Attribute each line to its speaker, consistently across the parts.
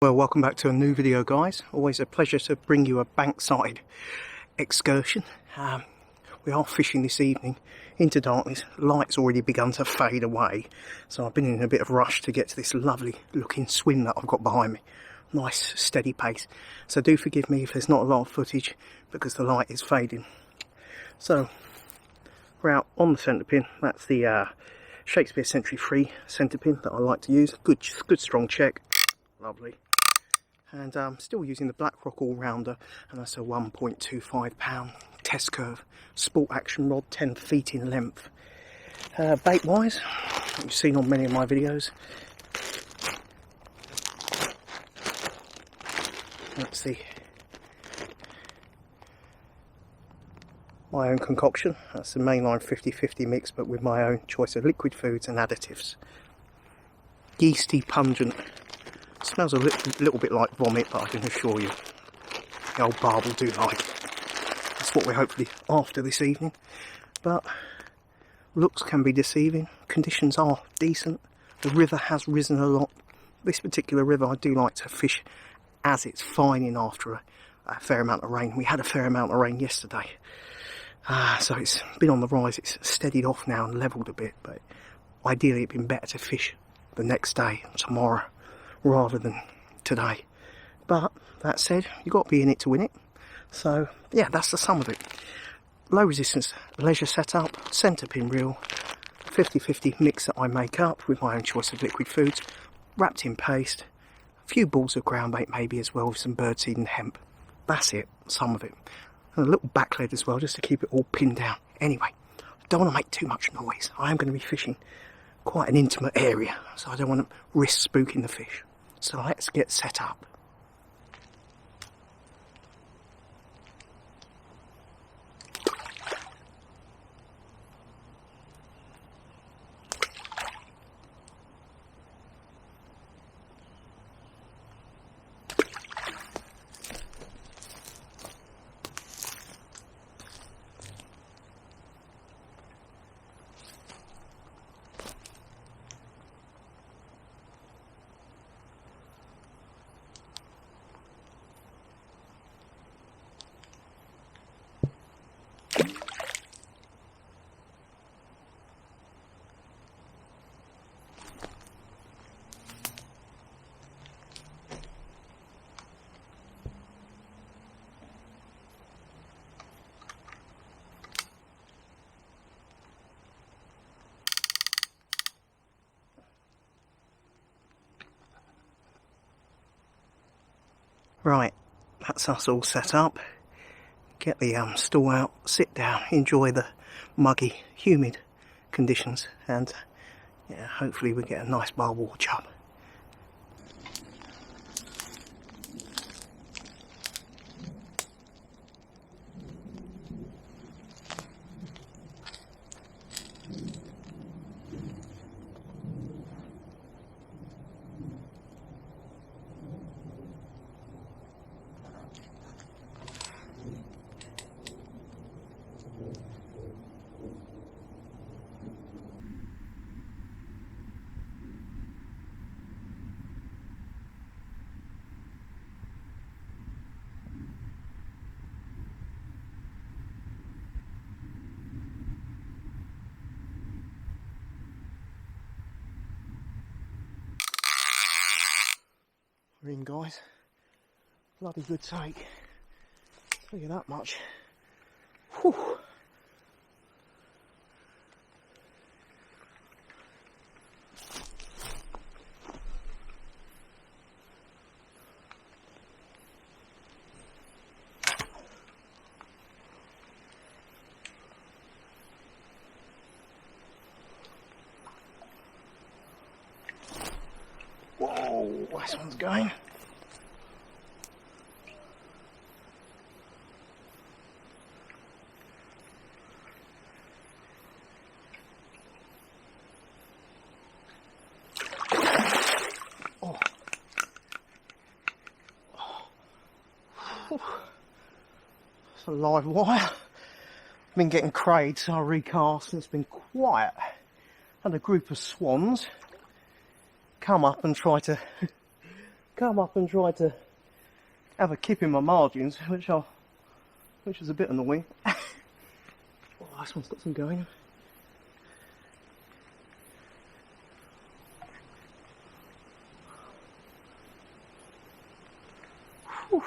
Speaker 1: Well, welcome back to a new video, guys. Always a pleasure to bring you a bankside excursion. We are fishing this evening into darkness. Light's already begun to fade away, so I've been in a bit of rush to get to this lovely looking swim that I've got behind me. Nice steady pace, so do forgive me if there's not a lot of footage because the light is fading. So we're out on the centrepin. That's the Shakespeare free centrepin that I like to use. Good strong check, lovely. And I'm still using the Blackrock all-rounder, and that's a 1.25 pound test curve sport action rod, 10 feet in length. Bait wise, you've seen on many of my videos, that's my own concoction. That's the mainline 50-50 mix, but with my own choice of liquid foods and additives. Yeasty, pungent. Smells a little bit like vomit, but I can assure you the old Barbel do like it. That's what we're hopefully after this evening. But looks can be deceiving. Conditions are decent. The river has risen a lot. This particular river I do like to fish as it's fining after a fair amount of rain. We had a fair amount of rain yesterday. So it's been on the rise. It's steadied off now and levelled a bit. But ideally it'd been better to fish the next day, tomorrow, rather than today. But that said, you've got to be in it to win it. So yeah, that's the sum of it. Low resistance leisure setup, centrepin reel, 50-50 mix that I make up with my own choice of liquid foods, wrapped in paste, a few balls of ground bait maybe as well with some birdseed and hemp. That's it, some of it. And a little back lead as well, just to keep it all pinned down. Anyway, I don't want to make too much noise. I am going to be fishing quite an intimate area, so I don't want to risk spooking the fish. So let's get set up. Right, that's us all set up. Get the stool out, sit down, enjoy the muggy, humid conditions, and yeah, hopefully we get a nice barbel chub. We're in, guys. Bloody good take. Look at that much. Whew. Whoa, this one's going. Oh. It's a live wire. I've been getting crayed, so I recast, and it's been quiet. Had a group of swans come up and try to come up and tried to have a kip in my margins, which was a bit annoying. Oh, this one's got some going. Whew.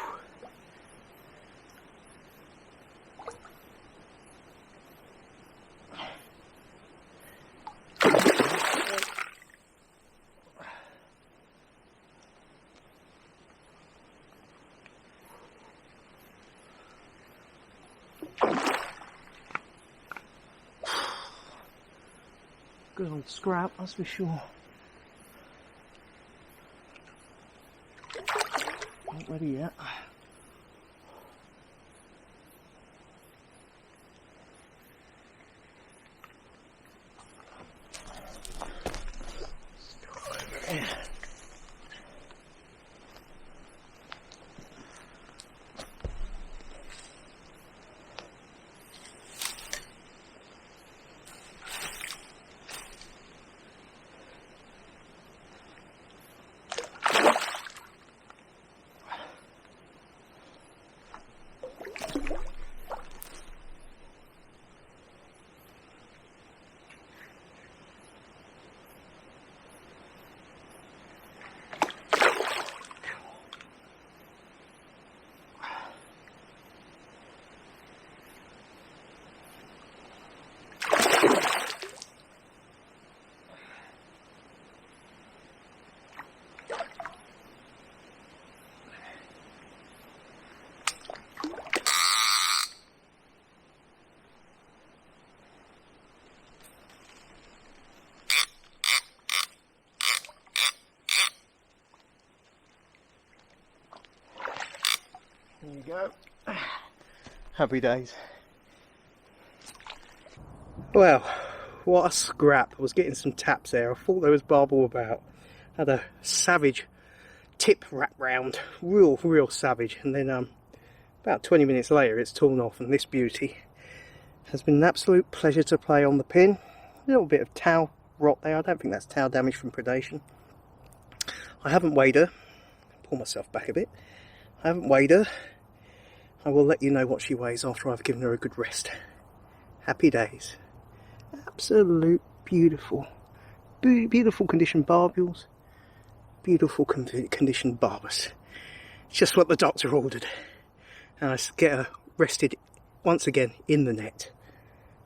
Speaker 1: Good old scrap, that's for sure. Not ready yet. There you go. Happy days. Well, what a scrap. I was getting some taps there. I thought there was barbel about. Had a savage tip wrap round. Real savage. And then about 20 minutes later it's torn off, and this beauty has been an absolute pleasure to play on the pin. A little bit of towel rot there. I don't think that's towel damage from predation. I haven't weighed her. Pull myself back a bit. I haven't weighed her. I will let you know what she weighs after I've given her a good rest. Happy days. Absolute beautiful. Beautiful condition barbels. Beautiful condition barbers. Just what the doctor ordered. And I get her rested once again in the net.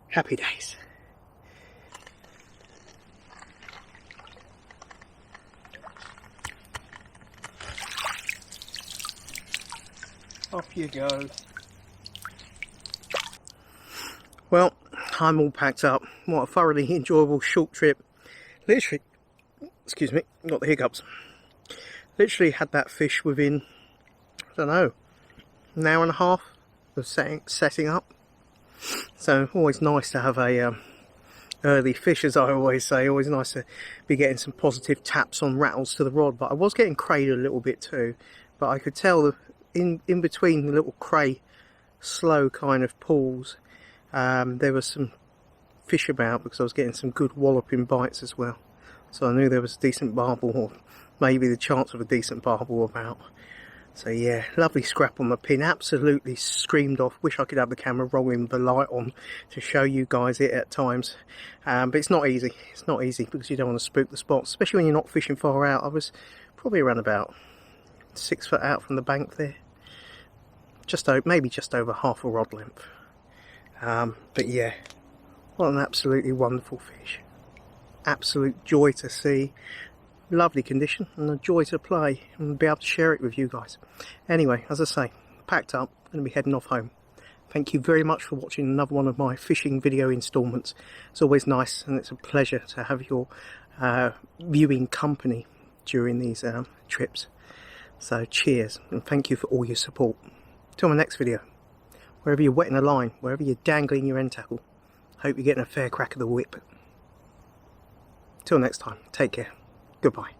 Speaker 1: Happy days. Off you go. Well, I'm all packed up. What a thoroughly enjoyable short trip. Literally, excuse me, got the hiccups. Literally had that fish within, I don't know, an hour and a half of setting up. So always nice to have a early fish, as I always say. Always nice to be getting some positive taps on rattles to the rod. But I was getting crayed a little bit too. But I could tell that in between the little cray slow kind of pulls, there was some fish about, because I was getting some good walloping bites as well. So I knew there was a decent barbel, or maybe the chance of a decent barbel about. So yeah, lovely scrap on the pin, absolutely screamed off. Wish I could have the camera rolling with the light on to show you guys it at times. But it's not easy. It's not easy because you don't want to spook the spots, especially when you're not fishing far out. I was probably around about 6 foot out from the bank there. Maybe just over half a rod length. But yeah, what an absolutely wonderful fish. Absolute joy to see. Lovely condition and a joy to play and be able to share it with you guys. Anyway, as I say, packed up, going to be heading off home. Thank you very much for watching another one of my fishing video installments. It's always nice, and it's a pleasure to have your viewing company during these trips. So cheers, and thank you for all your support. Till my next video, wherever you're wetting a line, wherever you're dangling your end tackle, hope you're getting a fair crack of the whip. Till next time, take care. Goodbye.